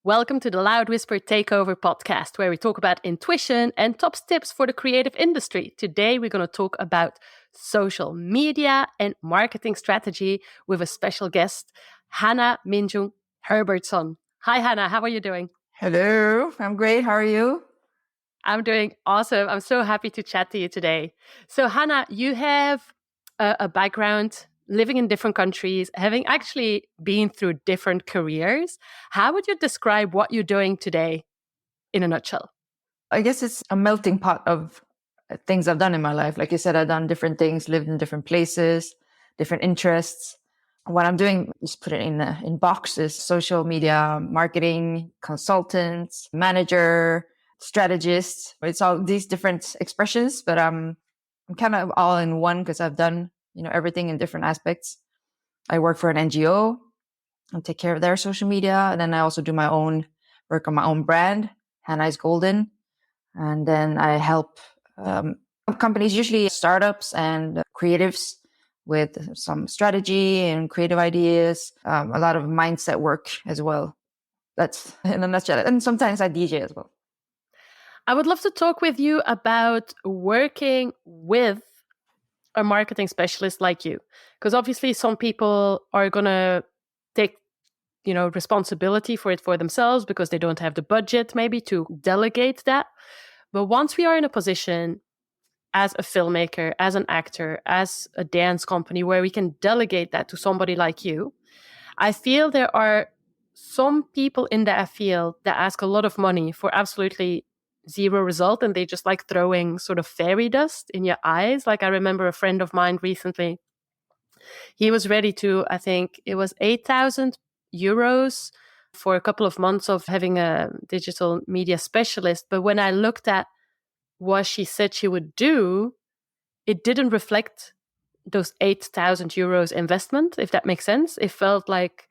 Welcome to the Loud Whisper Takeover podcast, where we talk about intuition and top tips for the creative industry. Today, we're going to talk about social media and marketing strategy with a special guest, Hanna Min Jung Herbertson. Hi, Hanna. How are you doing? Hello, I'm great. How are you? I'm doing awesome. I'm so happy to chat to you today. So, Hanna, you have a background living in different countries, having actually been through different careers. How would you describe what you're doing today in a nutshell? I guess it's a melting pot of things I've done in my life. Like you said, I've done different things, lived in different places, different interests. What I'm doing, just put it in boxes: social media, marketing, consultant, manager, strategist. It's all these different expressions, but I'm kind of all in one because I've done everything in different aspects. I work for an NGO and take care of their social media, and then I also do my own work on my own brand, Hannah's Golden. And then I help companies, usually startups and creatives, with some strategy and creative ideas, a lot of mindset work as well. That's in a nutshell. And sometimes I DJ as well. I would love to talk with you about working with a marketing specialist like you, because obviously some people are going to take responsibility for it for themselves because they don't have the budget maybe to delegate that. But once we are in a position as a filmmaker, as an actor, as a dance company where we can delegate that to somebody like you, I feel there are some people in that field that ask a lot of money for absolutely zero result, and they just like throwing sort of fairy dust in your eyes. Like I remember a friend of mine recently, he was ready to, I think it was 8,000 euros for a couple of months of having a digital media specialist. But when I looked at what she said she would do, it didn't reflect those 8,000 euros investment, if that makes sense. It felt like,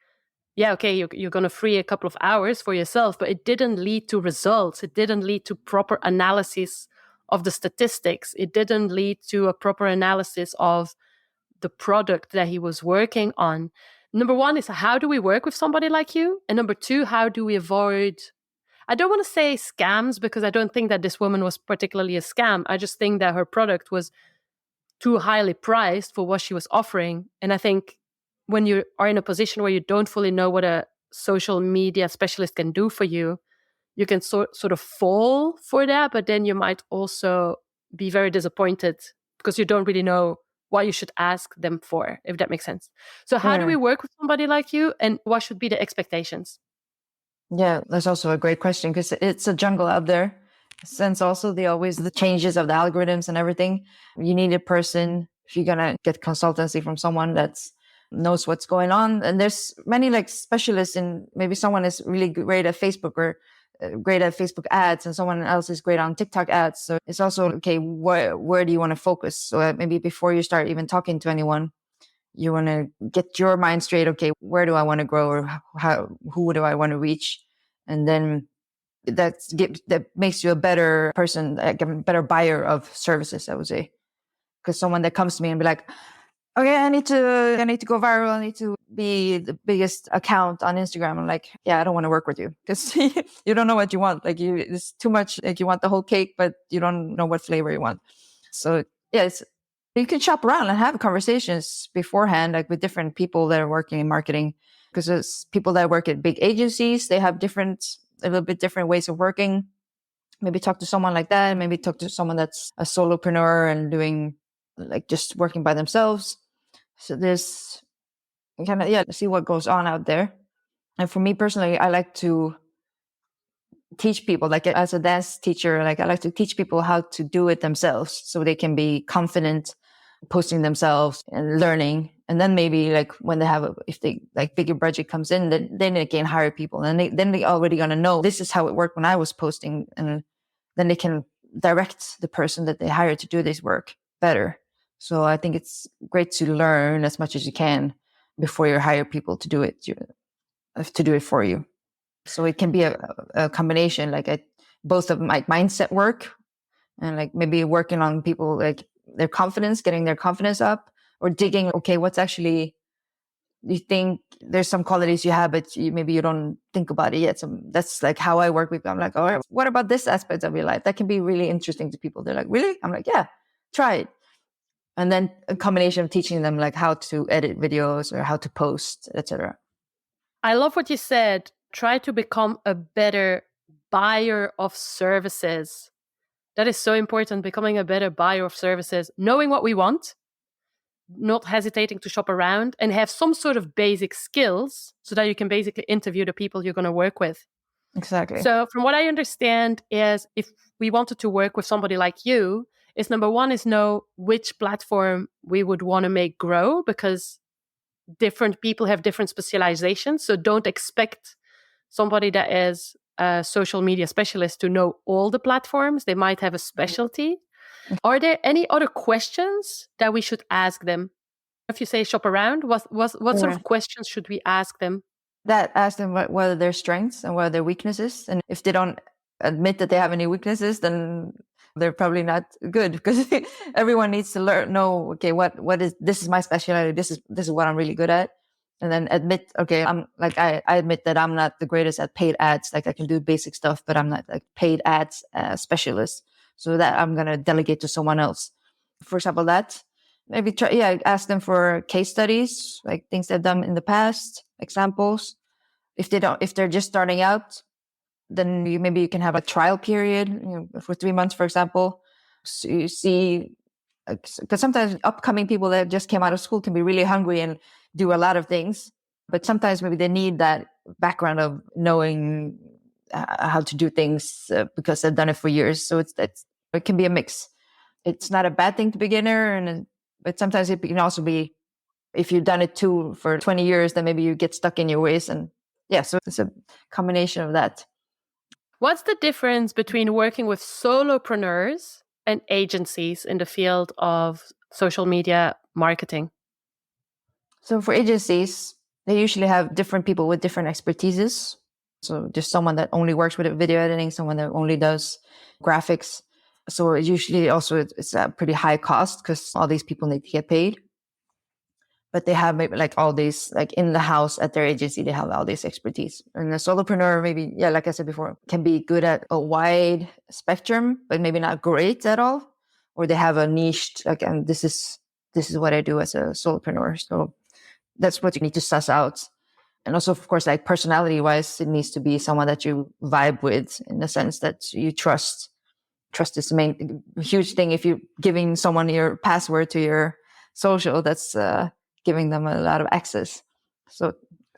yeah, okay, you're going to free a couple of hours for yourself, but it didn't lead to results. It didn't lead to proper analysis of the statistics. It didn't lead to a proper analysis of the product that he was working on. Number one is, how do we work with somebody like you? And number two, how do we avoid, I don't want to say scams, because I don't think that this woman was particularly a scam. I just think that her product was too highly priced for what she was offering. And I think when you are in a position where you don't fully know what a social media specialist can do for you, you can sort of fall for that, but then you might also be very disappointed because you don't really know what you should ask them for, if that makes sense. So how do we work with somebody like you, and what should be the expectations? Yeah, that's also a great question because it's a jungle out there. Since also the changes of the algorithms and everything, you need a person, if you're gonna get consultancy from someone that knows what's going on. And there's many like specialists in, maybe someone is really great at Facebook or great at Facebook ads, and someone else is great on TikTok ads. So it's also, okay, where do you want to focus? So maybe before you start even talking to anyone, you want to get your mind straight. Okay, where do I want to grow, or who do I want to reach? And then that makes you a better person, like a better buyer of services, I would say. Because someone that comes to me and be like, okay, I need to go viral. I need to be the biggest account on Instagram. I'm like, yeah, I don't want to work with you because you don't know what you want. Like it's too much. Like you want the whole cake, but you don't know what flavor you want. So yeah, you can shop around and have conversations beforehand, like with different people that are working in marketing. Because there's people that work at big agencies, they have a little bit different ways of working. Maybe talk to someone like that. Maybe talk to someone that's a solopreneur and doing like just working by themselves. So there's kind of, see what goes on out there. And for me personally, I like to teach people, like as a dance teacher, like I like to teach people how to do it themselves so they can be confident posting themselves and learning. And then maybe like when if they like bigger budget comes in, then they can hire people, and then they already gonna know this is how it worked when I was posting, and then they can direct the person that they hire to do this work better. So I think it's great to learn as much as you can before you hire people to do it for you. So it can be a combination, like both of my mindset work and like maybe working on people, like their confidence, getting their confidence up, or digging, okay, what's actually you think there's some qualities you have, but maybe you don't think about it yet. So that's like how I work with them. I'm like, all right, what about this aspect of your life? That can be really interesting to people. They're like, really? I'm like, yeah, try it. And then a combination of teaching them like how to edit videos or how to post, etc. I love what you said. Try to become a better buyer of services. That is so important, becoming a better buyer of services, knowing what we want, not hesitating to shop around, and have some sort of basic skills so that you can basically interview the people you're going to work with. Exactly. So from what I understand is if we wanted to work with somebody like you, is number one is know which platform we would want to make grow, because different people have different specializations. So don't expect somebody that is a social media specialist to know all the platforms. They might have a specialty. Are there any other questions that we should ask them? If you say shop around, what sort of questions should we ask them? That ask them what are their strengths and what are their weaknesses. And if they don't admit that they have any weaknesses, then they're probably not good, because everyone needs to know, okay, this is my specialty. This is what I'm really good at. And then admit, okay, I admit that I'm not the greatest at paid ads. Like I can do basic stuff, but I'm not like paid ads specialist. So that I'm going to delegate to someone else. For example, that maybe ask them for case studies, like things they've done in the past, examples. If they're just starting out, then maybe you can have a trial period, for 3 months, for example. So you see, because sometimes upcoming people that just came out of school can be really hungry and do a lot of things, but sometimes maybe they need that background of knowing how to do things because they've done it for years. So it can be a mix. It's not a bad thing to beginner, but sometimes it can also be, if you've done it for 20 years, then maybe you get stuck in your ways. And yeah, so it's a combination of that. What's the difference between working with solopreneurs and agencies in the field of social media marketing? So for agencies, they usually have different people with different expertises. So just someone that only works with video editing, someone that only does graphics. So usually also it's a pretty high cost because all these people need to get paid. But they have maybe like all these, like in the house at their agency, they have all this expertise. And a solopreneur, maybe, like I said before, can be good at a wide spectrum, but maybe not great at all. Or they have a niche, like, and this is what I do as a solopreneur. So that's what you need to suss out. And also, of course, like personality wise, it needs to be someone that you vibe with, in the sense that you trust. Trust is the main huge thing. If you're giving someone your password to your social, that's giving them a lot of access. So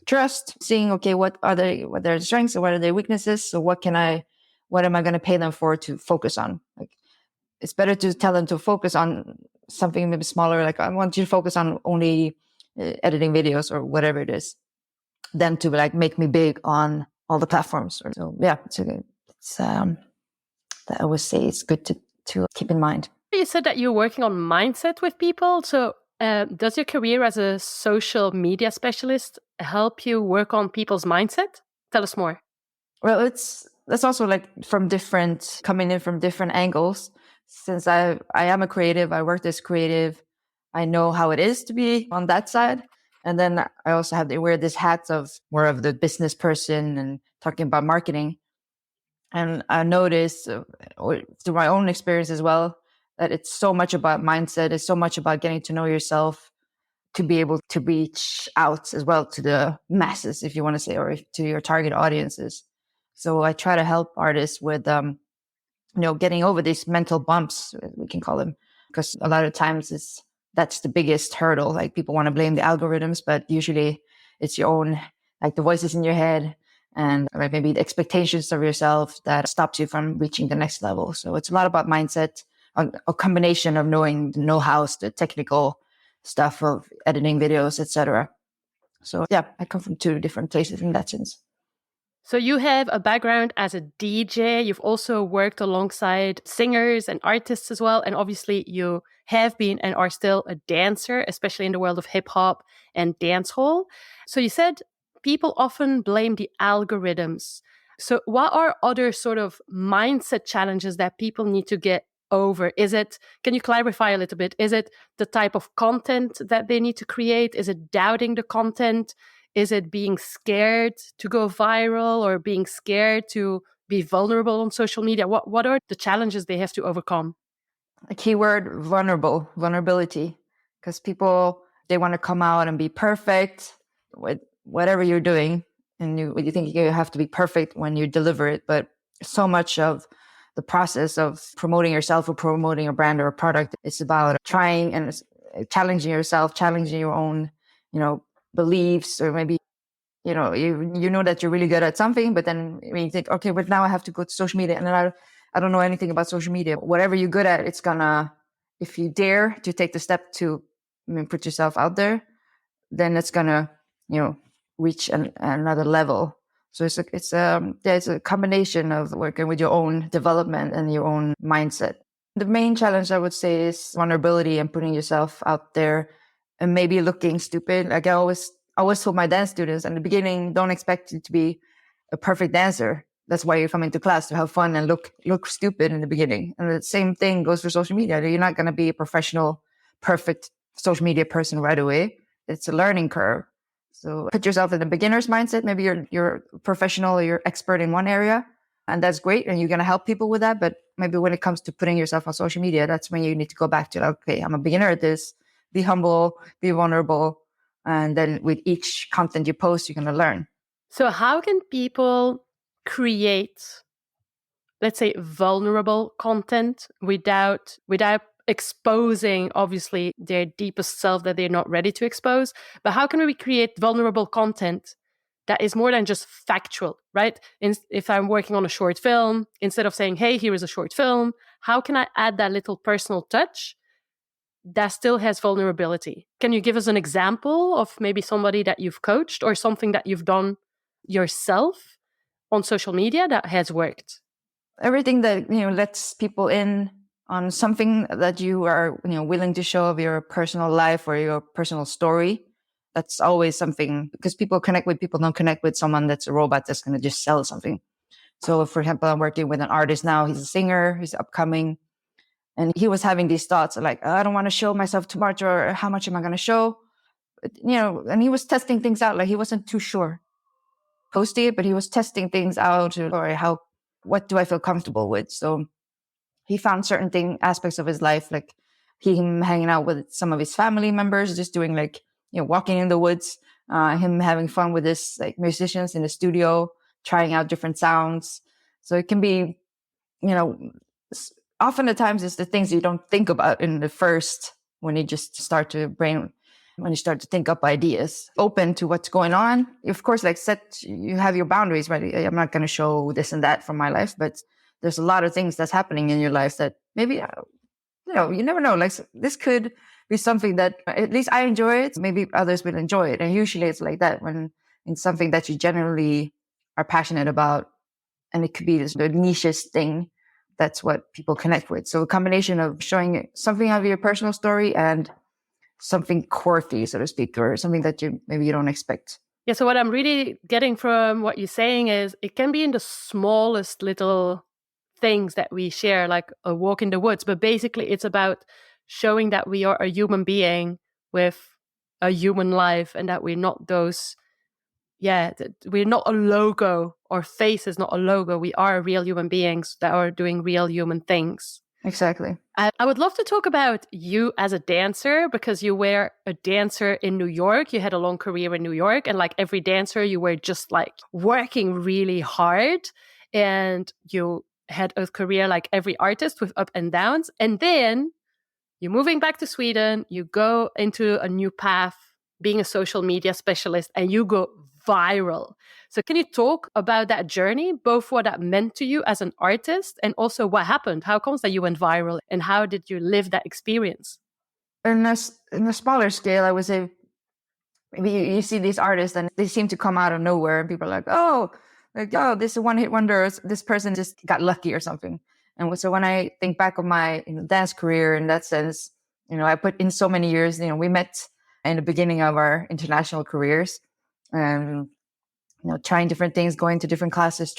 trust, seeing, okay, what are their strengths and what are their weaknesses? So what am I going to pay them for to focus on? Like, it's better to tell them to focus on something maybe smaller. Like, I want you to focus on only editing videos or whatever it is, than to like make me big on all the platforms. So yeah, I would say it's good to keep in mind. You said that you're working on mindset with people. So does your career as a social media specialist help you work on people's mindset? Tell us more. Well, that's also like coming in from different angles. Since I am a creative, I worked as creative, I know how it is to be on that side. And then I also have to wear this hat of more of the business person and talking about marketing. And I noticed through my own experience as well, that it's so much about mindset. It's so much about getting to know yourself to be able to reach out as well to the masses, if you want to say, or to your target audiences. So I try to help artists with, getting over these mental bumps, we can call them, because a lot of times that's the biggest hurdle. Like, people want to blame the algorithms, but usually it's your own, like the voices in your head and maybe the expectations of yourself that stops you from reaching the next level. So it's a lot about mindset, a combination of knowing the know-hows, the technical stuff of editing videos, etc. So yeah, I come from two different places in that sense. So you have a background as a DJ. You've also worked alongside singers and artists as well. And obviously you have been and are still a dancer, especially in the world of hip hop and dancehall. So you said people often blame the algorithms. So what are other sort of mindset challenges that people need to get over? Can you clarify a little bit? Is it the type of content that they need to create? Is it doubting the content? Is it being scared to go viral or being scared to be vulnerable on social media? What are the challenges they have to overcome? A keyword, vulnerability, because people, they want to come out and be perfect with whatever you're doing. And you think you have to be perfect when you deliver it. But so much of the process of promoting yourself or promoting a brand or a product, it's about trying and challenging yourself, challenging your own, beliefs, or maybe, you know that you're really good at something, but then when you think, okay, but now I have to go to social media, and then I don't know anything about social media. Whatever you're good at, it's gonna, if you dare to take the step to put yourself out there, then it's gonna, reach another level. So it's a combination of working with your own development and your own mindset. The main challenge, I would say, is vulnerability and putting yourself out there and maybe looking stupid. Like I always told my dance students in the beginning, don't expect you to be a perfect dancer. That's why you come into class, to have fun and look stupid in the beginning. And the same thing goes for social media. You're not going to be a professional, perfect social media person right away. It's a learning curve. So put yourself in the beginner's mindset. Maybe you're a professional or you're expert in one area, and that's great. And you're going to help people with that. But maybe when it comes to putting yourself on social media, that's when you need to go back to, okay, I'm a beginner at this. Be humble, be vulnerable. And then with each content you post, you're going to learn. So how can people create, let's say, vulnerable content without exposing, obviously, their deepest self that they're not ready to expose? But how can we create vulnerable content that is more than just factual, right? If I'm working on a short film, instead of saying, hey, here is a short film, how can I add that little personal touch that still has vulnerability? Can you give us an example of maybe somebody that you've coached or something that you've done yourself on social media that has worked? Everything that lets people in on something that you are willing to show of your personal life or your personal story. That's always something, because people connect with people, don't connect with someone that's a robot that's going to just sell something. So for example, I'm working with an artist now. He's a singer, he's upcoming, and he was having these thoughts like, I don't want to show myself too much, or how much am I going to show? But, and he was testing things out. Like he wasn't too sure posting it, but he was testing things out, or what do I feel comfortable with? So he found certain aspects of his life, like him hanging out with some of his family members, just doing walking in the woods, him having fun with his musicians in the studio, trying out different sounds. So it can be, often at times it's the things you don't think about in the first, when you just start to think up ideas, open to what's going on. Of course, you have your boundaries, right? I'm not going to show this and that from my life, but there's a lot of things that's happening in your life that maybe, you never know. Like this could be something that at least I enjoy it. Maybe others will enjoy it. And usually it's like that when it's something that you generally are passionate about. And it could be the nichest thing. That's what people connect with. So a combination of showing something of your personal story and something quirky, so to speak, or something that maybe you don't expect. Yeah, so what I'm really getting from what you're saying is it can be in the smallest little things that we share, like a walk in the woods, but basically it's about showing that we are a human being with a human life, and that we're not we're not a logo. Our face is not a logo. We are real human beings that are doing real human things. Exactly. I would love to talk about you as a dancer, because you were a dancer in New York. You had a long career in New York, and like every dancer, you were just like working really hard, and you had a career like every artist with up and downs. And then you're moving back to Sweden, you go into a new path, being a social media specialist, and you go viral. So can you talk about that journey, both what that meant to you as an artist and also what happened? How comes that you went viral, and how did you live that experience? In a smaller scale, I would say, maybe you see these artists and they seem to come out of nowhere, and people are like, oh, this is a one-hit wonder. This person just got lucky or something. And so when I think back of my dance career in that sense, I put in so many years. We met in the beginning of our international careers, and trying different things, going to different classes,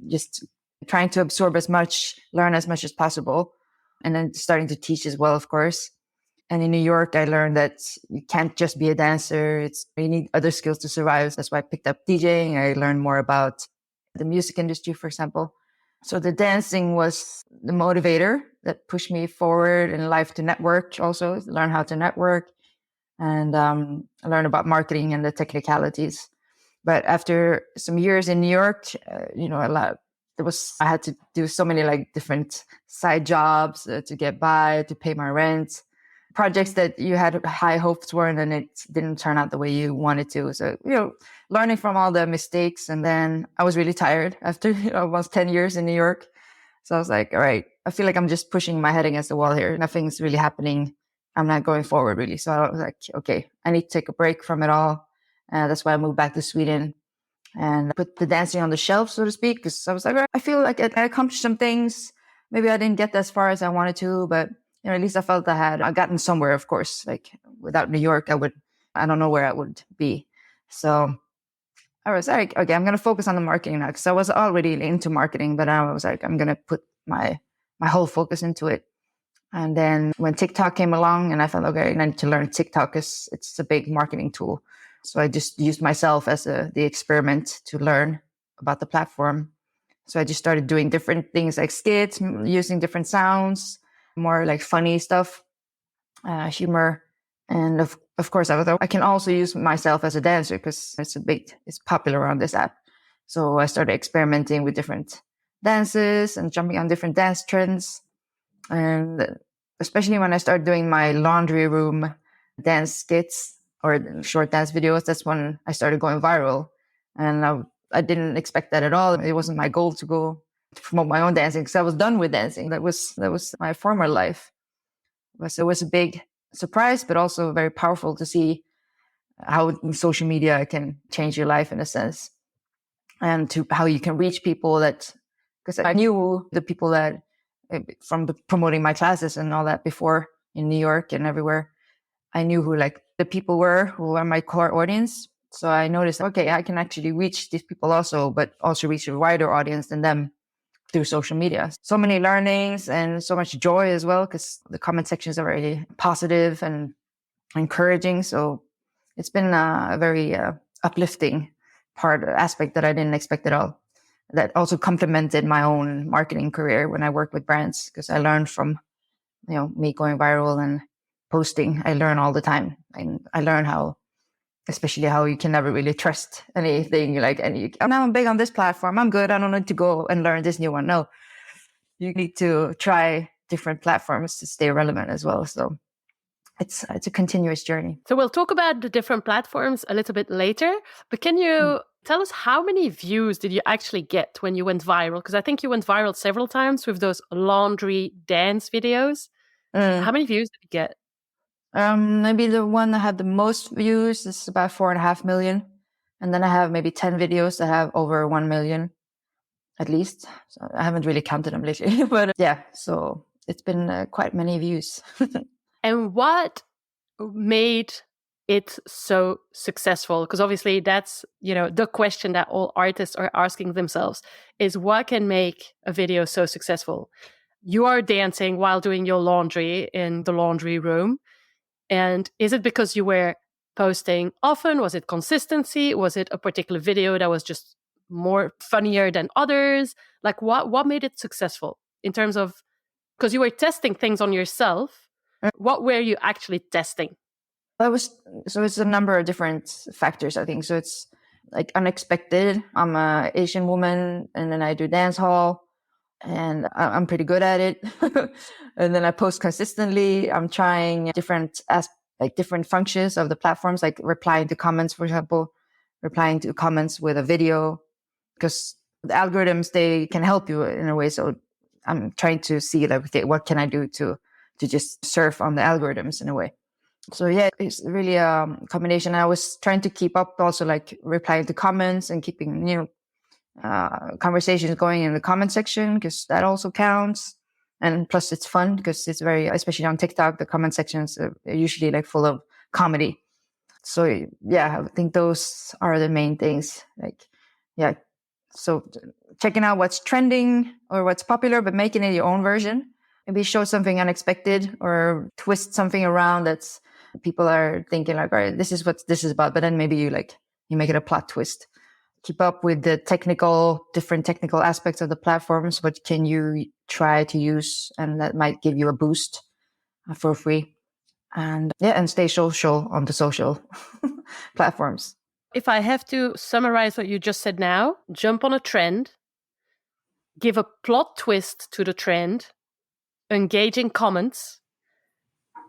just trying to absorb as much, learn as much as possible. and then starting to teach as well, of course. And in New York, I learned that you can't just be a dancer. You need other skills to survive. That's why I picked up DJing. I learned more about the music industry, for example. So the dancing was the motivator that pushed me forward in life to network, also learn how to network and learn about marketing and the technicalities. But after some years in New York, I had to do so many like different side jobs to get by, to pay my rent, projects that you had high hopes for, and then it didn't turn out the way you wanted to. So, learning from all the mistakes. And then I was really tired after almost 10 years in New York. So I was like, all right, I feel like I'm just pushing my head against the wall here. Nothing's really happening. I'm not going forward really. So I was like, okay, I need to take a break from it all. That's why I moved back to Sweden and put the dancing on the shelf, so to speak, because I was like, I feel like I accomplished some things. Maybe I didn't get as far as I wanted to, but at least I felt I gotten somewhere, of course. Like without New York, I don't know where I would be. So I was like, okay, I'm going to focus on the marketing now, because I was already into marketing, but I was like, I'm going to put my whole focus into it. And then when TikTok came along, and I thought, okay, I need to learn TikTok because it's a big marketing tool. So I just used myself as the experiment to learn about the platform. So I just started doing different things like skits, using different sounds, more like funny stuff, humor. And of course, I thought I can also use myself as a dancer because it's popular on this app. So I started experimenting with different dances and jumping on different dance trends. And especially when I started doing my laundry room dance skits or short dance videos, that's when I started going viral. And I didn't expect that at all. It wasn't my goal to go to promote my own dancing because I was done with dancing. That was my former life. So it was a big surprise, but also very powerful to see how social media can change your life in a sense, and to how you can reach people because I knew the people that from promoting my classes and all that before in New York and everywhere. I knew who like the people who were my core audience. So I noticed, okay, I can actually reach these people also, but also reach a wider audience than them through social media. So many learnings and so much joy as well, because the comment sections are very positive and encouraging. So it's been a very uplifting aspect that I didn't expect at all. That also complemented my own marketing career when I work with brands, because I learned from, me going viral and posting. I learn all the time. And I learn especially how you can never really trust anything. Now I'm big on this platform. I'm good. I don't need to go and learn this new one. No, you need to try different platforms to stay relevant as well. So it's a continuous journey. So we'll talk about the different platforms a little bit later, but can you tell us how many views did you actually get when you went viral? Because I think you went viral several times with those laundry dance videos. How many views did you get? Maybe the one that had the most views is about 4.5 million. And then I have maybe 10 videos that have over 1 million at least. So I haven't really counted them lately, but yeah, so it's been quite many views. And what made it so successful? Because obviously that's, the question that all artists are asking themselves is what can make a video so successful? You are dancing while doing your laundry in the laundry room. And is it because you were posting often? Was it consistency? Was it a particular video that was just more funnier than others? Like what made it successful in terms of, because you were testing things on yourself. What were you actually testing? It's a number of different factors, I think. So it's like unexpected. I'm an Asian woman, and then I do dancehall, and I'm pretty good at it. And then I post consistently. I'm trying different functions of the platforms, like replying to comments, for example, replying to comments with a video, because the algorithms, they can help you in a way. So I'm trying to see what can I do to just surf on the algorithms in a way. So yeah, it's really a combination. I was trying to keep up also, like replying to comments and keeping conversations going in the comment section, because that also counts. And plus it's fun because it's very, especially on TikTok, the comment sections are usually like full of comedy. So yeah, I think those are the main things. So checking out what's trending or what's popular, but making it your own version. maybe show something unexpected or twist something around that's people are thinking like, all right, this is what this is about. But then maybe you make it a plot twist. Keep up with the different technical aspects of the platforms. What can you try to use? And that might give you a boost for free. And stay social on the social platforms. If I have to summarize what you just said now, jump on a trend, give a plot twist to the trend, engage in comments,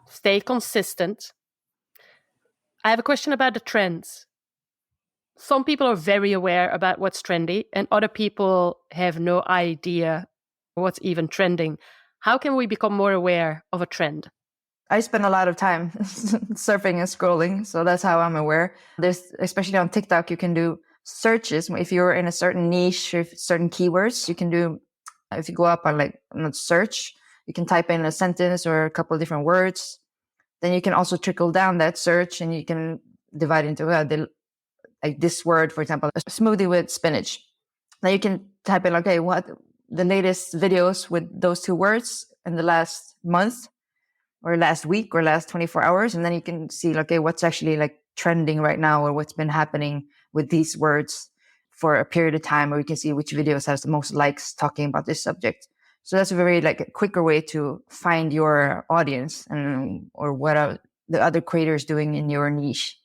stay consistent. I have a question about the trends. Some people are very aware about what's trendy, and other people have no idea what's even trending. How can we become more aware of a trend? I spend a lot of time surfing and scrolling, so that's how I'm aware. There's, especially on TikTok, you can do searches. If you're in a certain niche or certain keywords, you can do, if you go up on search, you can type in a sentence or a couple of different words. Then you can also trickle down that search and you can divide into like this word, for example, a smoothie with spinach. Then you can type in, okay, what the latest videos with those two words in the last month or last week or last 24 hours. And then you can see, okay, what's actually like trending right now or what's been happening with these words for a period of time, or you can see which videos has the most likes talking about this subject. So that's a very a quicker way to find your audience or what are the other creators doing in your niche.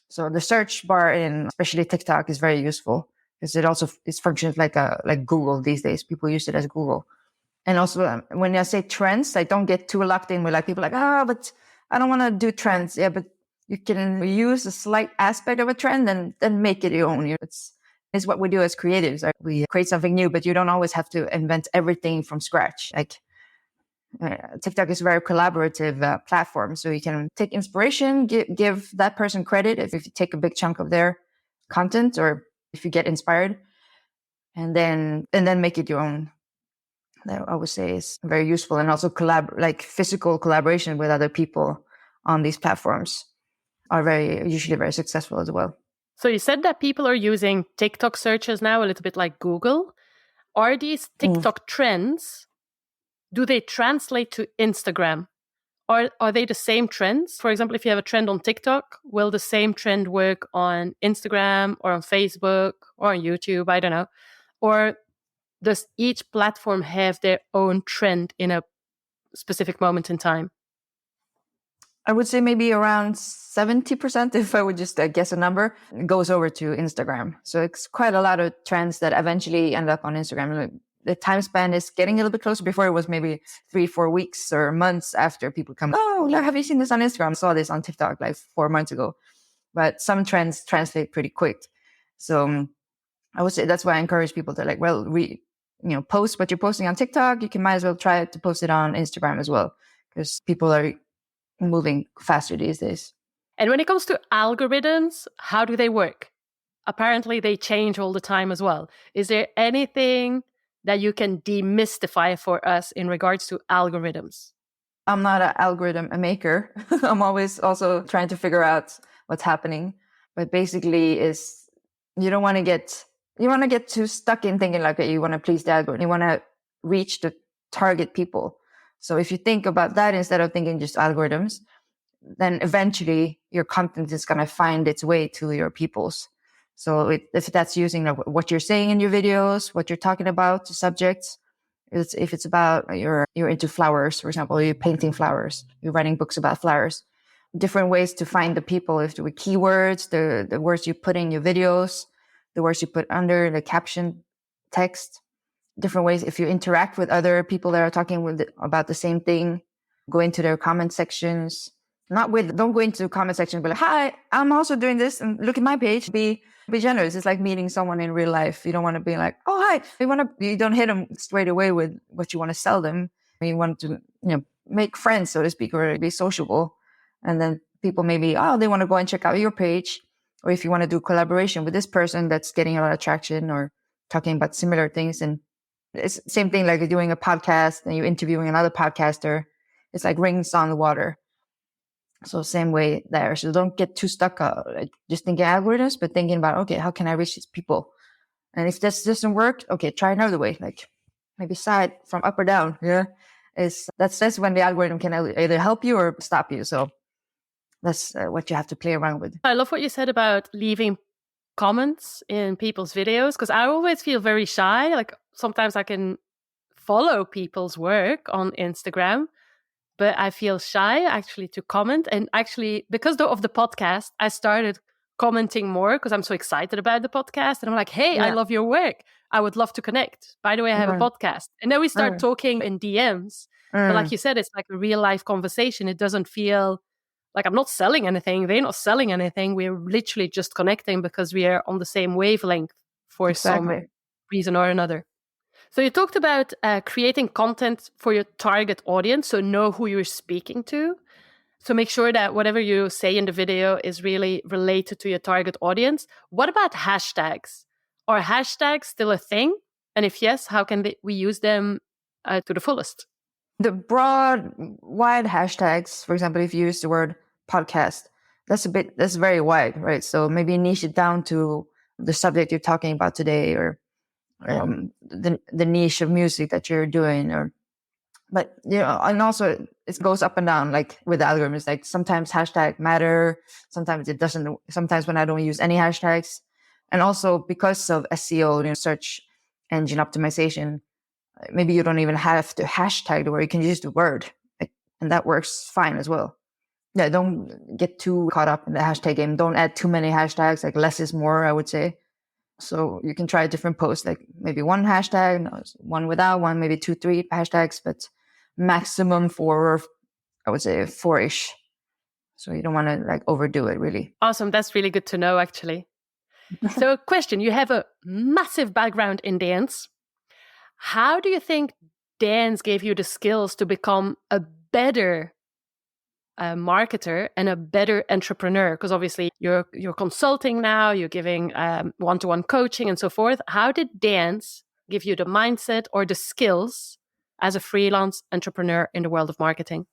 So the search bar in especially TikTok is very useful because it functions like Google these days. People use it as Google. And also when I say trends, I don't get too locked in with people but I don't want to do trends. Yeah, but you can use a slight aspect of a trend and then make it your own. It's what we do as creatives. Right? We create something new, but you don't always have to invent everything from scratch. TikTok is a very collaborative platform. So you can take inspiration, give that person credit if you take a big chunk of their content or if you get inspired, and then make it your own. That I would say is very useful, and also physical collaboration with other people on these platforms are usually very successful as well. So you said that people are using TikTok searches now a little bit like Google. Are these TikTok trends, do they translate to Instagram? Or are they the same trends? For example, if you have a trend on TikTok, will the same trend work on Instagram or on Facebook or on YouTube? I don't know. Or does each platform have their own trend in a specific moment in time? I would say maybe around 70%, if I would just guess a number, goes over to Instagram. So it's quite a lot of trends that eventually end up on Instagram. The time span is getting a little bit closer. Before it was maybe 3-4 weeks or months after people come, oh, have you seen this on Instagram? I saw this on TikTok 4 months ago. But some trends translate pretty quick. So I would say that's why I encourage people to post what you're posting on TikTok. You might as well try to post it on Instagram as well, because people are moving faster these days. And when it comes to algorithms, how do they work? Apparently they change all the time as well. Is there anything that you can demystify for us in regards to algorithms? I'm not an algorithm maker. I'm always also trying to figure out what's happening. But basically you want to get too stuck in thinking you want to please the algorithm. You want to reach the target people. So if you think about that instead of thinking just algorithms, then eventually your content is going to find its way to your peoples. So if that's using what you're saying in your videos, what you're talking about, the subjects, if it's about you're into flowers, for example, you're painting flowers, you're writing books about flowers, different ways to find the people, with keywords, the words you put in your videos, the words you put under the caption text, different ways. If you interact with other people that are talking about the same thing, go into their comment sections. Don't go into the comment section and be like, hi, I'm also doing this and look at my page. Be generous. It's like meeting someone in real life. You don't want to be like, oh, hi. You don't hit them straight away with what you want to sell them. You want to, make friends, so to speak, or be sociable. And then people maybe, they want to go and check out your page. Or if you want to do collaboration with this person that's getting a lot of traction or talking about similar things. And it's the same thing like doing a podcast and you're interviewing another podcaster. It's like rings on the water. So same way there. So don't get too stuck just thinking algorithms, but thinking about, okay, how can I reach these people? And if this doesn't work, okay, try another way. Like maybe side from up or down. Yeah. That's when the algorithm can either help you or stop you. So that's what you have to play around with. I love what you said about leaving comments in people's videos, because I always feel very shy. Like sometimes I can follow people's work on Instagram, but I feel shy actually to comment. And actually, because of the podcast, I started commenting more because I'm so excited about the podcast. And I'm like, hey, I love your work. I would love to connect. By the way, I have a podcast. And then we start talking in DMs. But like you said, it's like a real life conversation. It doesn't feel like I'm not selling anything. They're not selling anything. We're literally just connecting because we are on the same wavelength for some reason or another. So you talked about creating content for your target audience, so know who you're speaking to. So make sure that whatever you say in the video is really related to your target audience. What about hashtags? Are hashtags still a thing? And if yes, how can we use them to the fullest? The broad, wide hashtags, for example, if you use the word podcast, that's very wide, right? So maybe niche it down to the subject you're talking about today, or the niche of music that you're doing, but and also it goes up and down, like with the algorithms. Like sometimes hashtag matter, sometimes it doesn't. Sometimes when I don't use any hashtags, and also because of SEO, search engine optimization, maybe you don't even have to hashtag the word. You can use the word, and that works fine as well. Yeah, don't get too caught up in the hashtag game. Don't add too many hashtags. Like less is more, I would say. So you can try different posts, like maybe one hashtag, one without, one maybe 2, 3 hashtags, but maximum 4, I would say 4-ish. So you don't want to like overdo it, really. Awesome. That's really good to know, actually. So question, you have a massive background in dance. How do you think dance gave you the skills to become a better marketer and a better entrepreneur? Because obviously you're consulting now, you're giving one-to-one coaching and so forth. How did dance give you the mindset or the skills as a freelance entrepreneur in the world of marketing?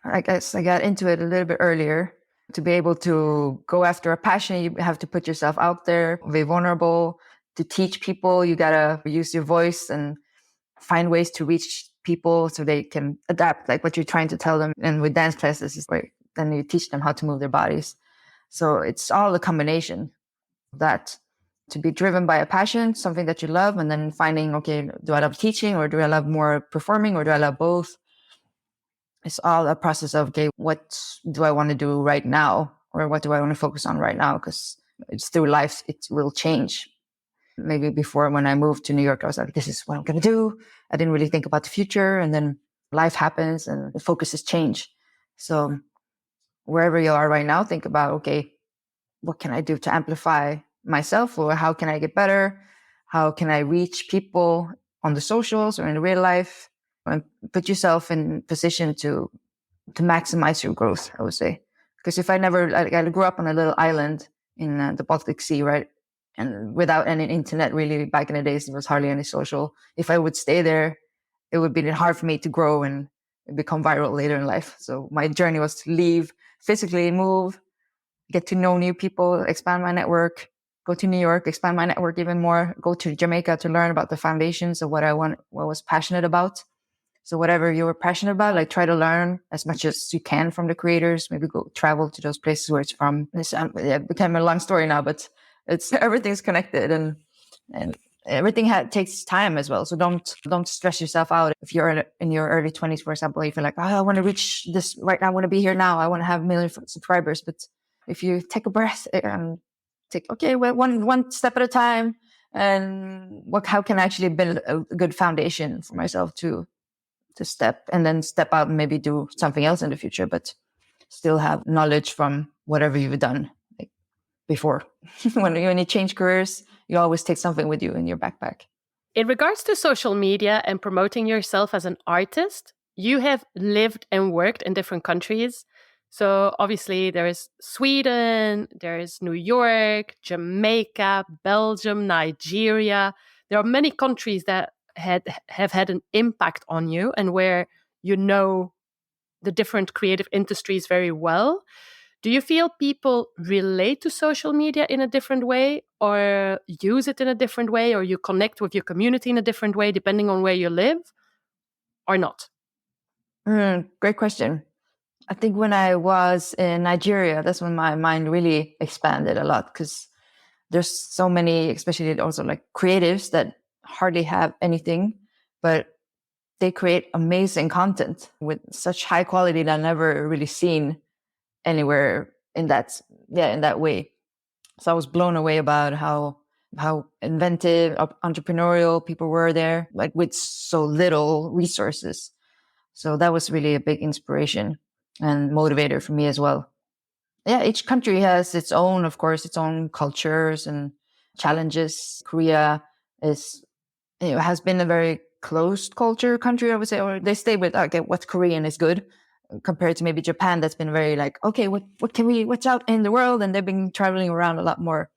I guess I got into it a little bit earlier. To be able to go after a passion, you have to put yourself out there, be vulnerable. To teach people, you gotta use your voice and find ways to reach people so they can adapt, like what you're trying to tell them. And with dance classes, is where then you teach them how to move their bodies. So it's all a combination of that, to be driven by a passion, something that you love, and then finding, okay, do I love teaching, or do I love more performing, or do I love both? It's all a process of, okay, what do I want to do right now, or what do I want to focus on right now? Because it's through life, it will change. Maybe before, when I moved to New York, I was like, this is what I'm going to do. I didn't really think about the future. And then life happens and the focuses change. So wherever you are right now, think about, okay, what can I do to amplify myself, or how can I get better? How can I reach people on the socials or in real life, and put yourself in position to maximize your growth, I would say. Because if I grew up on a little island in the Baltic Sea, right? And without any internet, really, back in the days, there was hardly any social. If I would stay there, it would be hard for me to grow and become viral later in life. So my journey was to leave, physically move, get to know new people, expand my network, go to New York, expand my network even more, go to Jamaica to learn about the foundations of what I was passionate about. So whatever you were passionate about, like try to learn as much as you can from the creators. Maybe go travel to those places where it's from. It became a long story now, but everything's connected, and everything takes time as well. So don't stress yourself out. If you're in your early 20s, for example, you feel like, oh, I want to reach this right now. I want to be here now. I want to have 1 million subscribers. But if you take a breath and one step at a time, and how can I actually build a good foundation for myself to step out and maybe do something else in the future, but still have knowledge from whatever you've done before. when you change careers, you always take something with you in your backpack. In regards to social media and promoting yourself as an artist, you have lived and worked in different countries. So obviously there is Sweden, there is New York, Jamaica, Belgium, Nigeria. There are many countries that have had an impact on you, and where you know the different creative industries very well. Do you feel people relate to social media in a different way, or use it in a different way, or you connect with your community in a different way depending on where you live, or not? Great question. I think when I was in Nigeria, that's when my mind really expanded a lot, because there's so many, especially also like creatives that hardly have anything, but they create amazing content with such high quality that I've never really seen anywhere in that way. So I was blown away about how inventive, entrepreneurial people were there, like with so little resources. So that was really a big inspiration and motivator for me as well. Yeah, each country has its own, of course, its own cultures and challenges. Korea is, has been a very closed culture country, I would say, or they stay with, okay, what's Korean is good, compared to maybe Japan, that's been very like, okay, what's out in the world? And they've been traveling around a lot more.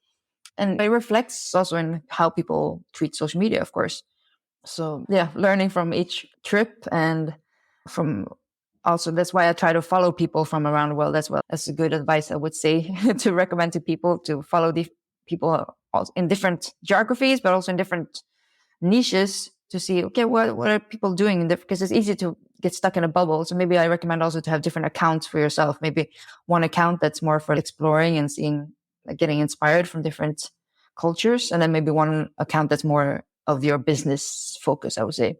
And it reflects also in how people treat social media, of course. So yeah, learning from each trip, and from also, that's why I try to follow people from around the world as well. That's a good advice, I would say, to recommend to people, to follow the people in different geographies, but also in different niches, to see, okay, what are people doing? Because it's easy to get stuck in a bubble. So maybe I recommend also to have different accounts for yourself. Maybe one account that's more for exploring and seeing, like getting inspired from different cultures. And then maybe one account that's more of your business focus, I would say.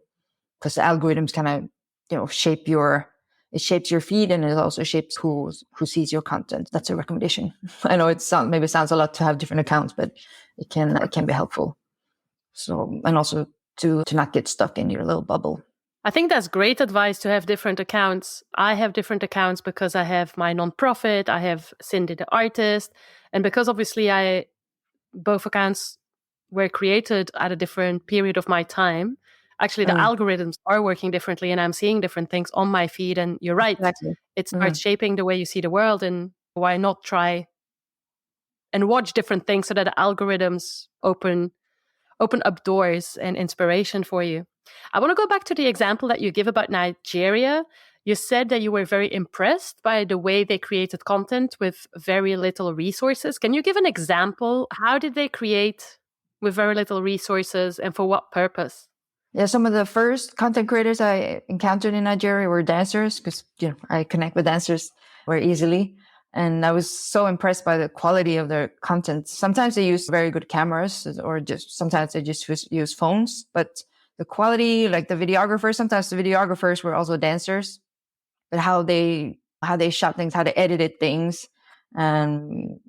Because the algorithms kind of, it shapes your feed, and it also shapes who sees your content. That's a recommendation. I know maybe it sounds a lot to have different accounts, but it can be helpful. So, and also to not get stuck in your little bubble. I think that's great advice to have different accounts. I have different accounts because I have my nonprofit, I have Cindy the artist, and because obviously both accounts were created at a different period of my time. Actually, the algorithms are working differently, and I'm seeing different things on my feed. And you're right, Exactly. it starts shaping the way you see the world. And why not try and watch different things so that the algorithms open up doors and inspiration for you. I want to go back to the example that you give about Nigeria. You said that you were very impressed by the way they created content with very little resources. Can you give an example? How did they create with very little resources, and for what purpose? Yeah, some of the first content creators I encountered in Nigeria were dancers, because I connect with dancers very easily. And I was so impressed by the quality of their content. Sometimes they use very good cameras, or just sometimes they just use phones. But the quality, like the videographers, sometimes the videographers were also dancers. But how they shot things, how they edited things, and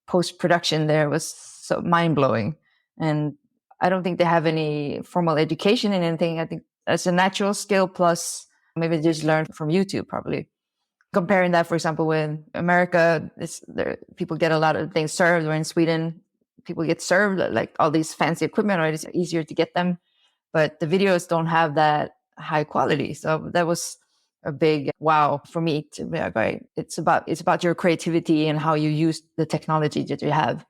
post production there was so mind blowing. And I don't think they have any formal education in anything. I think that's a natural skill, plus maybe they just learned from YouTube, probably. Comparing that, for example, with America, people get a lot of things served, or in Sweden, people get served like all these fancy equipment, or it's easier to get them. But the videos don't have that high quality. So that was a big wow for me. It's about your creativity and how you use the technology that you have.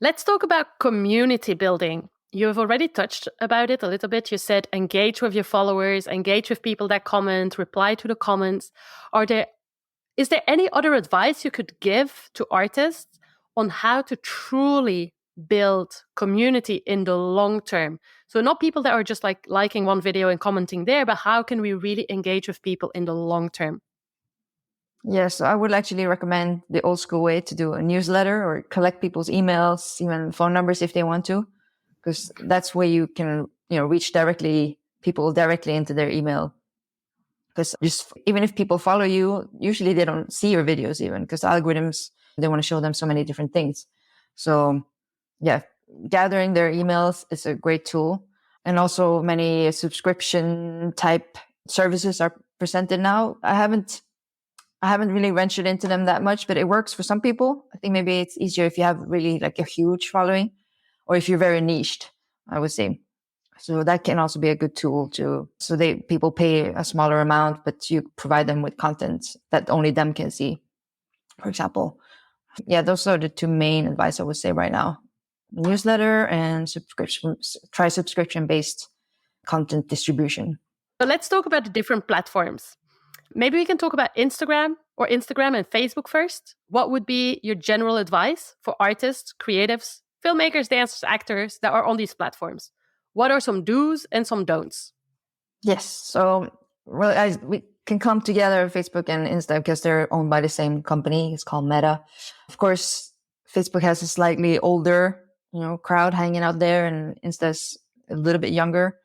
Let's talk about community building. You have already touched about it a little bit. You said engage with your followers, engage with people that comment, reply to the comments. Is there any other advice you could give to artists on how to truly build community in the long term? So not people that are just like liking one video and commenting there, but how can we really engage with people in the long term? Yes, I would actually recommend the old school way, to do a newsletter or collect people's emails, even phone numbers if they want to, because that's where you can reach people directly into their email. Because just even if people follow you, usually they don't see your videos, even because algorithms, they want to show them so many different things. So yeah, gathering their emails is a great tool. And also many subscription type services are presented now. I haven't really ventured into them that much, but it works for some people. I think maybe it's easier if you have really like a huge following, or if you're very niched, I would say. So that can also be a good tool people pay a smaller amount, but you provide them with content that only them can see, for example. Yeah, those are the two main advice I would say right now. Newsletter and try subscription-based content distribution. So let's talk about the different platforms. Maybe we can talk about Instagram and Facebook first. What would be your general advice for artists, creatives, filmmakers, dancers, actors that are on these platforms? What are some do's and some don'ts? Yes. So can come together, Facebook and Insta, because they're owned by the same company. It's called Meta. Of course, Facebook has a slightly older, crowd hanging out there, and Insta's a little bit younger,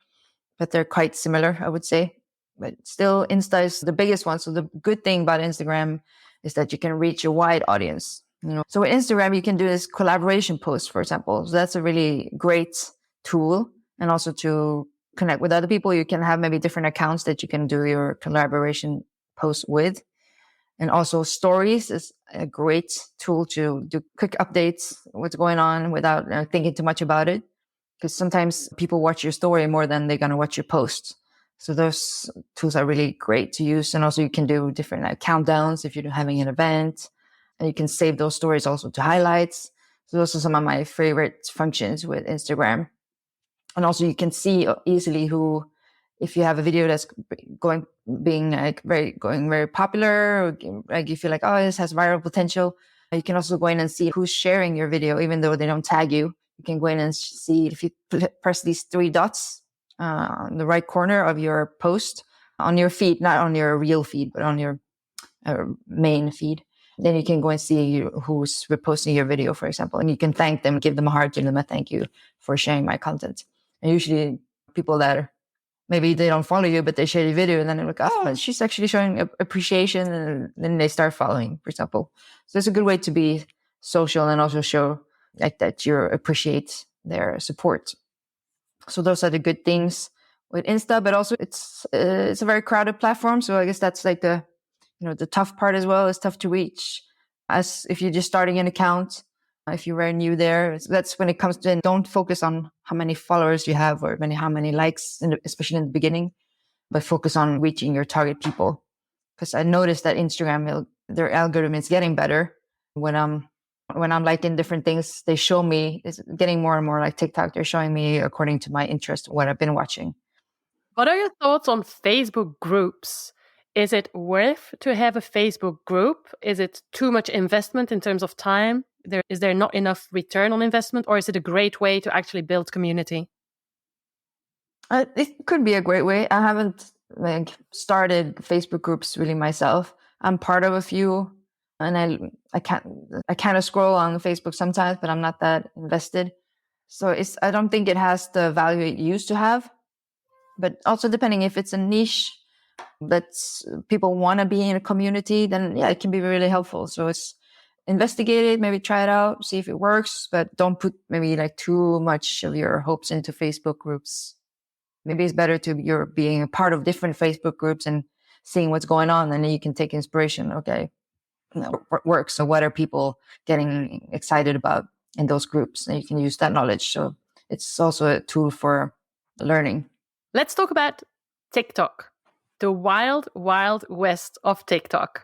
but they're quite similar, I would say. But still, Insta is the biggest one. So the good thing about Instagram is that you can reach a wide audience. So with Instagram, you can do this collaboration post, for example. So that's a really great tool. And also to connect with other people, you can have maybe different accounts that you can do your collaboration post with. And also stories is a great tool to do quick updates, what's going on without thinking too much about it. Because sometimes people watch your story more than they're going to watch your post. So those tools are really great to use. And also you can do different countdowns if you're having an event. And you can save those stories also to highlights. So those are some of my favorite functions with Instagram. And also you can see easily who, if you have a video that's being very popular, or like you feel like, oh, this has viral potential, you can also go in and see who's sharing your video, even though they don't tag you. You can go in and see if you press these 3 dots on the right corner of your post on your feed, not on your real feed, but on your main feed. Then you can go and see who's reposting your video, for example, and you can thank them, give them a heart, give them a thank you for sharing my content. And usually people that maybe they don't follow you, but they share your video, and then they're like, oh, she's actually showing appreciation, and then they start following, for example. So it's a good way to be social and also show like that you appreciate their support. So those are the good things with Insta, but also it's a very crowded platform. So I guess that's like the tough part as well. It's tough to reach as if you're just starting an account. If you're very new there, that's when it comes to, don't focus on how many followers you have or how many likes, especially in the beginning, but focus on reaching your target people. Because I noticed that Instagram, their algorithm is getting better. When I'm liking different things, they show me, it's getting more and more like TikTok. They're showing me according to my interest, what I've been watching. What are your thoughts on Facebook groups? Is it worth to have a Facebook group? Is it too much investment in terms of time? Is there not enough return on investment, or is it a great way to actually build community? It could be a great way. I haven't started Facebook groups really myself. I'm part of a few, and I kind of scroll on Facebook sometimes, but I'm not that invested. So I don't think it has the value it used to have. But also depending if it's a niche that people want to be in a community, then yeah, it can be really helpful. So it's investigate it, maybe try it out, see if it works, but don't put maybe like too much of your hopes into Facebook groups. Maybe it's better to you're being a part of different Facebook groups and seeing what's going on, and then you can take inspiration. Okay, what works? So what are people getting excited about in those groups? And you can use that knowledge. So it's also a tool for learning. Let's talk about TikTok, the wild, wild west of TikTok.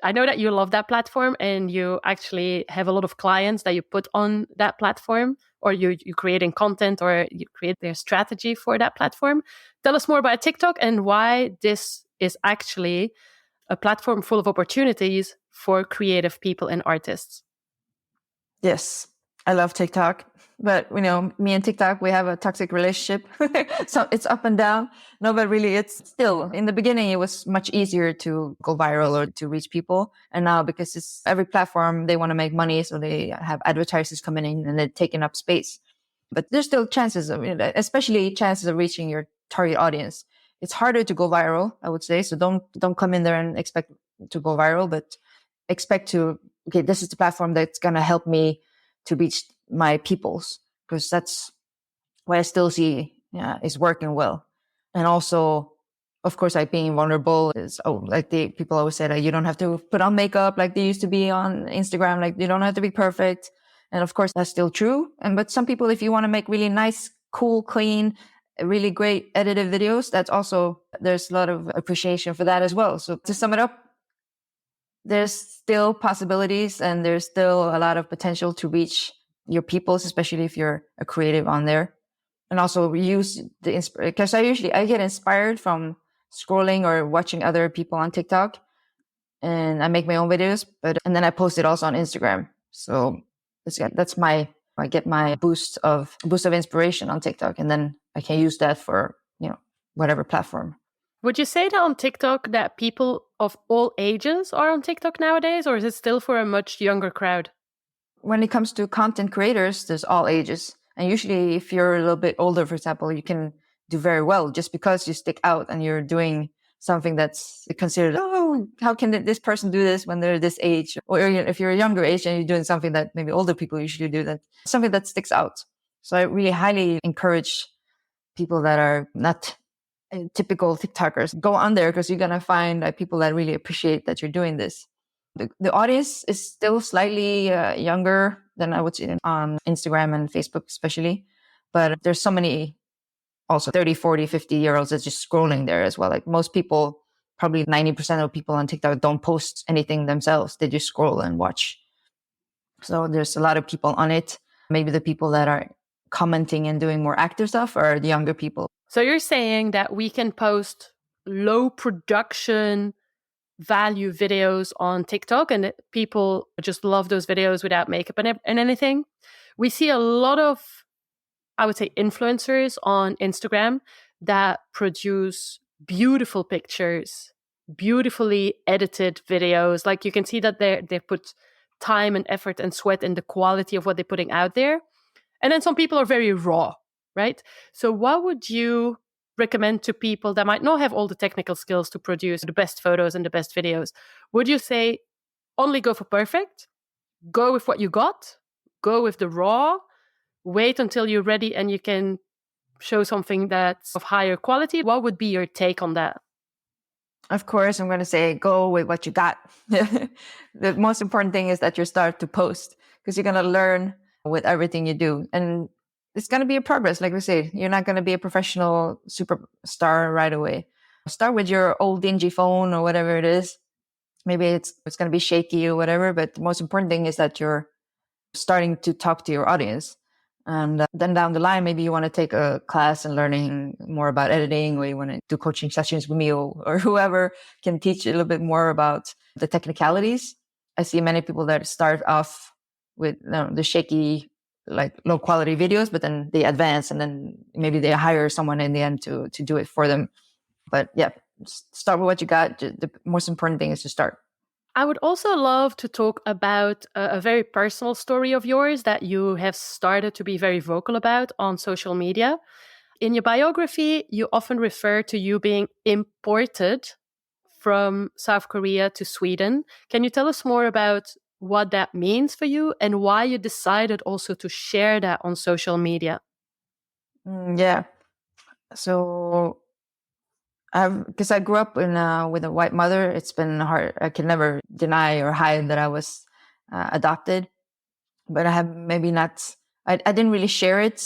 I know that you love that platform, and you actually have a lot of clients that you put on that platform, or you're creating content, or you create their strategy for that platform. Tell us more about TikTok and why this is actually a platform full of opportunities for creative people and artists. Yes, I love TikTok. But, me and TikTok, we have a toxic relationship. So it's up and down. No, but really, it's still, in the beginning, it was much easier to go viral or to reach people. And now, because it's every platform, they want to make money. So they have advertisers coming in and they're taking up space. But there's still chances of, especially chances of reaching your target audience. It's harder to go viral, I would say. So don't come in there and expect to go viral, but expect to, okay, this is the platform that's going to help me to reach my peoples, because that's what I still see is working well. And also, of course, like being vulnerable is, like the people always say that you don't have to put on makeup like they used to be on Instagram, like you don't have to be perfect. And of course, that's still true. But some people, if you want to make really nice, cool, clean, really great edited videos, there's a lot of appreciation for that as well. So to sum it up, there's still possibilities and there's still a lot of potential to reach your peoples, especially if you're a creative on there. And also use because I get inspired from scrolling or watching other people on TikTok, and I make my own videos, and then I post it also on Instagram. So I get my boost of inspiration on TikTok, and then I can use that for, whatever platform. Would you say that on TikTok that people of all ages are on TikTok nowadays, or is it still for a much younger crowd? When it comes to content creators, there's all ages. And usually if you're a little bit older, for example, you can do very well just because you stick out and you're doing something that's considered, oh, how can this person do this when they're this age? Or if you're a younger age and you're doing something that maybe older people usually do, that something that sticks out. So I really highly encourage people that are not typical TikTokers, go on there, because you're going to find people that really appreciate that you're doing this. The audience is still slightly younger than I would say on Instagram and Facebook, especially. But there's so many also 30, 40, 50-year-olds that's just scrolling there as well. Like most people, probably 90% of people on TikTok don't post anything themselves. They just scroll and watch. So there's a lot of people on it. Maybe the people that are commenting and doing more active stuff are the younger people. So you're saying that we can post low production value videos on TikTok and people just love those videos without makeup and anything. We see a lot of, I would say, influencers on Instagram that produce beautiful pictures, beautifully edited videos. Like you can see that they put time and effort and sweat in the quality of what they're putting out there. And then some people are very raw, right? So what would you recommend to people that might not have all the technical skills to produce the best photos and the best videos? Would you say only go for perfect? Go with what you got? Go with the raw? Wait until you're ready and you can show something that's of higher quality? What would be your take on that? Of course, I'm going to say go with what you got. The most important thing is that you start to post, because you're going to learn with everything you do. And it's going to be a progress. Like we said, you're not going to be a professional superstar right away. Start with your old dingy phone or whatever it is. Maybe it's going to be shaky or whatever. But the most important thing is that you're starting to talk to your audience. And then down the line, maybe you want to take a class and learning more about editing, or you want to do coaching sessions with me or whoever can teach you a little bit more about the technicalities. I see many people that start off with the shaky, like low quality videos, but then they advance and then maybe they hire someone in the end to do it for them. But yeah, start with what you got. The most important thing is to start. I would also love to talk about a very personal story of yours that you have started to be very vocal about on social media. In your biography, you often refer to you being imported from South Korea to Sweden. Can you tell us more about what that means for you and why you decided also to share that on social media? Yeah. So because I grew up with a white mother, it's been hard. I can never deny or hide that I was adopted, but I have maybe not. I didn't really share it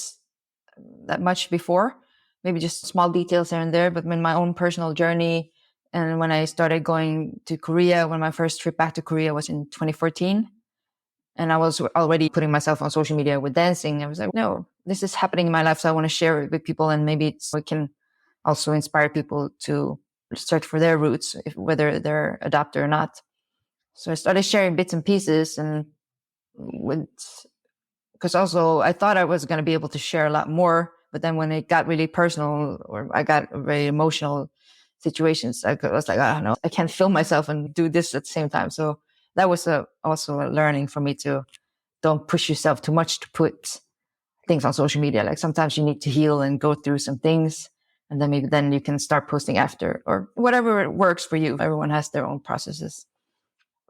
that much before. Maybe just small details here and there. But in my own personal journey, and when I started going to Korea, when my first trip back to Korea was in 2014, and I was already putting myself on social media with dancing. I was like, no, this is happening in my life, so I want to share it with people, and maybe it can also inspire people to search for their roots, whether they're adopted or not. So I started sharing bits and pieces, and because also I thought I was going to be able to share a lot more, but then when it got really personal or I got very emotional situations, I was like, I don't know, I can't film myself and do this at the same time. So that was also a learning for me to don't push yourself too much to put things on social media. Like sometimes you need to heal and go through some things, and then maybe then you can start posting after or whatever works for you. Everyone has their own processes.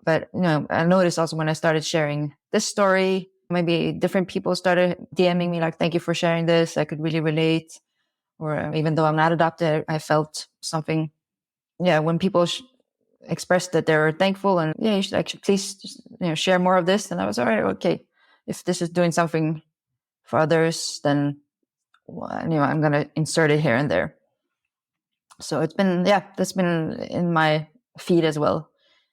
But I noticed also when I started sharing this story, maybe different people started DMing me like, thank you for sharing this. I could really relate. Or even though I'm not adopted, I felt something. Yeah, when people express that they're thankful and you should actually please just, share more of this. And I was all right, okay. If this is doing something for others, then I'm gonna insert it here and there. So it's been that's been in my feed as well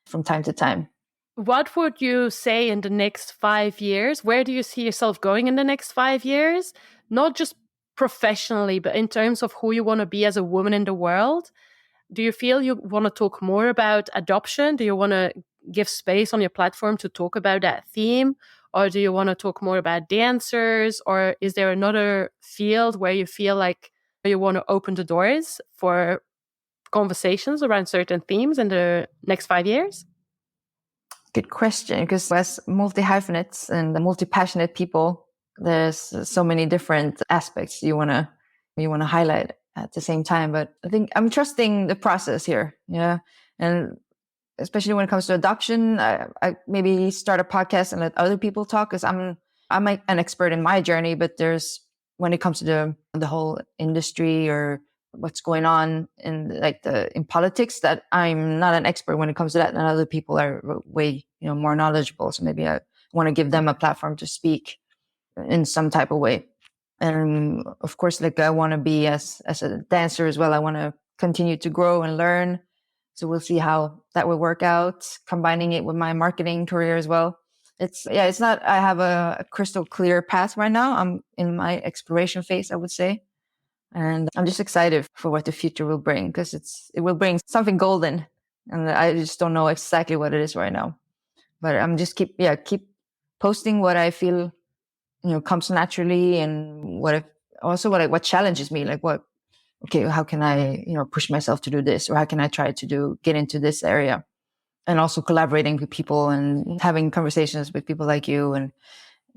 from time to time. What would you say in the next 5 years? Where do you see yourself going in the next 5 years? Not just professionally, but in terms of who you want to be as a woman in the world. Do you feel you want to talk more about adoption? Do you want to give space on your platform to talk about that theme? Or do you want to talk more about dancers? Or is there another field where you feel like you want to open the doors for conversations around certain themes in the next 5 years? Good question, because as multi-hyphenates and multi-passionate people, there's so many different aspects you want to highlight at the same time. But I think I'm trusting the process here. Yeah. And especially when it comes to adoption, I maybe start a podcast and let other people talk, because I'm like an expert in my journey, but there's, when it comes to the whole industry or what's going on in politics, that I'm not an expert when it comes to that, and other people are way more knowledgeable. So maybe I want to give them a platform to speak in some type of way. And of course, like I want to be as a dancer as well. I want to continue to grow and learn. So we'll see how that will work out, combining it with my marketing career as well. It's not, I have a crystal clear path right now. I'm in my exploration phase, I would say. And I'm just excited for what the future will bring, because it will bring something golden. And I just don't know exactly what it is right now. But I'm just keep posting what I feel, comes naturally, and what challenges me, like how can I, push myself to do this, or how can I try to get into this area, and also collaborating with people and having conversations with people like you, and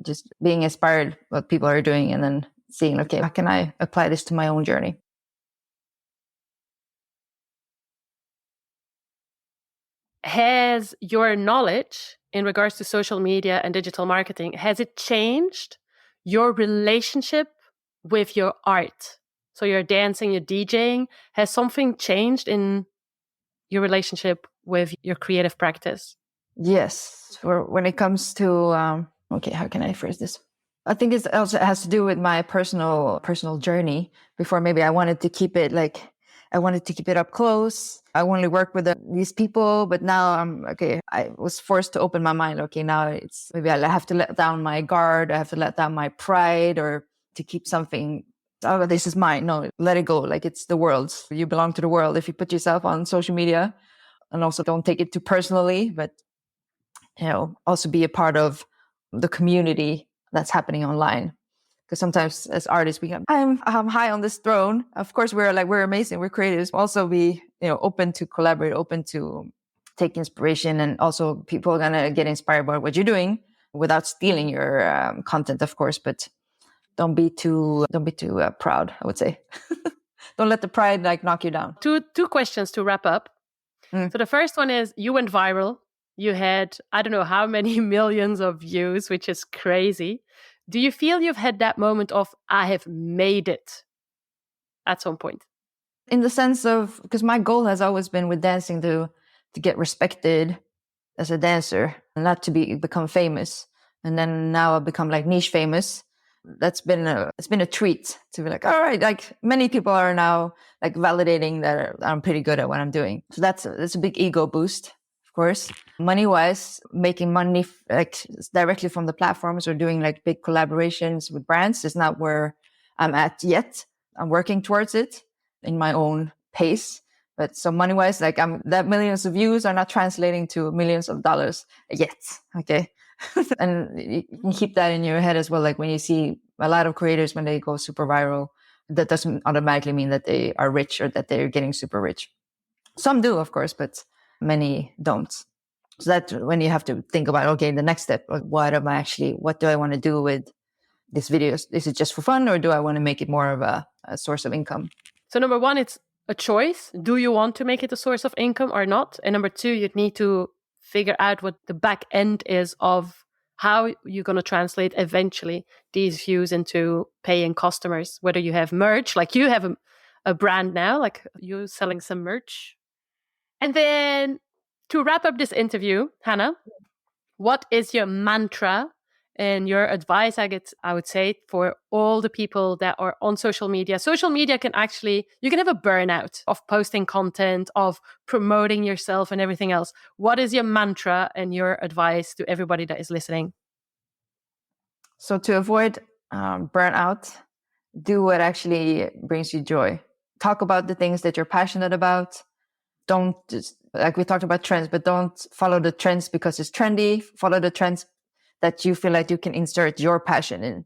just being inspired what people are doing, and then seeing, okay, how can I apply this to my own journey? Has your knowledge in regards to social media and digital marketing, has it changed your relationship with your art? So you're dancing, you're DJing. Has something changed in your relationship with your creative practice? Yes. When it comes to, how can I phrase this? I think it also has to do with my personal journey. Before, maybe I wanted to keep it up close. I only work with these people, but now I was forced to open my mind. Okay, now it's maybe I have to let down my guard. I have to let down my pride, or to keep something. Oh, this is mine. No, let it go. Like, it's the world's. You belong to the world. If you put yourself on social media, and also don't take it too personally, but also be a part of the community that's happening online. Because sometimes as artists, I'm high on this throne. Of course, we're amazing, we're creatives. Also be open to collaborate, open to take inspiration, and also people are gonna get inspired by what you're doing without stealing your content, of course. But don't be too proud, I would say. Don't let the pride knock you down. Two questions to wrap up. So the first one is, you went viral. You had, I don't know how many millions of views, which is crazy. Do you feel you've had that moment of, I have made it at some point? In the sense of, because my goal has always been with dancing to get respected as a dancer, and not to become famous. And then now I've become niche famous. It's been a treat to be all right, many people are now validating that I'm pretty good at what I'm doing. So that's a big ego boost, of course. Money wise, making money directly from the platforms, or doing big collaborations with brands is not where I'm at yet. I'm working towards it in my own pace. But so money wise, that millions of views are not translating to millions of dollars yet. Okay. And you can keep that in your head as well. When you see a lot of creators, when they go super viral, that doesn't automatically mean that they are rich or that they're getting super rich. Some do, of course, but many don't. So that's when you have to think about, okay, the next step, what do I want to do with this video? Is it just for fun, or do I want to make it more of a source of income? So number one, it's a choice. Do you want to make it a source of income or not? And number two, you'd need to figure out what the back end is of how you're going to translate eventually these views into paying customers, whether you have merch, like you have a brand now, like you selling some merch. And then to wrap up this interview, Hanna, what is your mantra and your advice, I would say, for all the people that are on social media? Social media you can have a burnout of posting content, of promoting yourself and everything else. What is your mantra and your advice to everybody that is listening? So to avoid burnout, do what actually brings you joy. Talk about the things that you're passionate about. Don't just, we talked about trends, but don't follow the trends because it's trendy. Follow the trends that you feel like you can insert your passion in.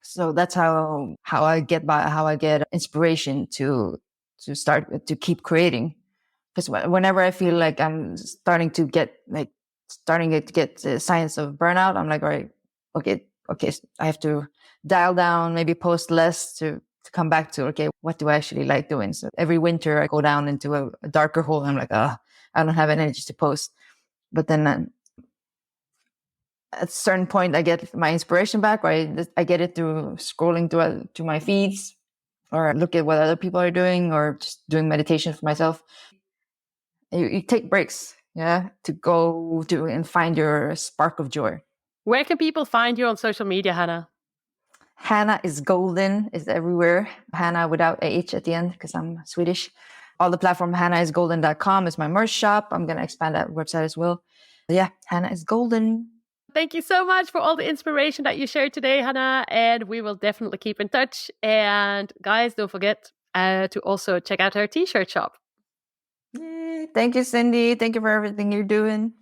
So that's how I get inspiration to to keep creating. Because whenever I feel like I'm starting to get signs of burnout, I'm like, all right, okay, I have to dial down, maybe post less to come back to, okay, what do I actually like doing? So every winter I go down into a darker hole. And I'm like, I don't have energy to post. But then at a certain point, I get my inspiration back, or I get it through scrolling to my feeds, or look at what other people are doing, or just doing meditation for myself. You take breaks, to go to and find your spark of joy. Where can people find you on social media, Hanna? Hanna is golden, is everywhere. Hanna without a H at the end, because I'm Swedish. All the platform, hannaisgolden.com is my merch shop. I'm going to expand that website as well. Yeah, Hanna is golden. Thank you so much for all the inspiration that you shared today, Hanna. And we will definitely keep in touch. And guys, don't forget to also check out her t-shirt shop. Yay. Thank you, Cindy. Thank you for everything you're doing.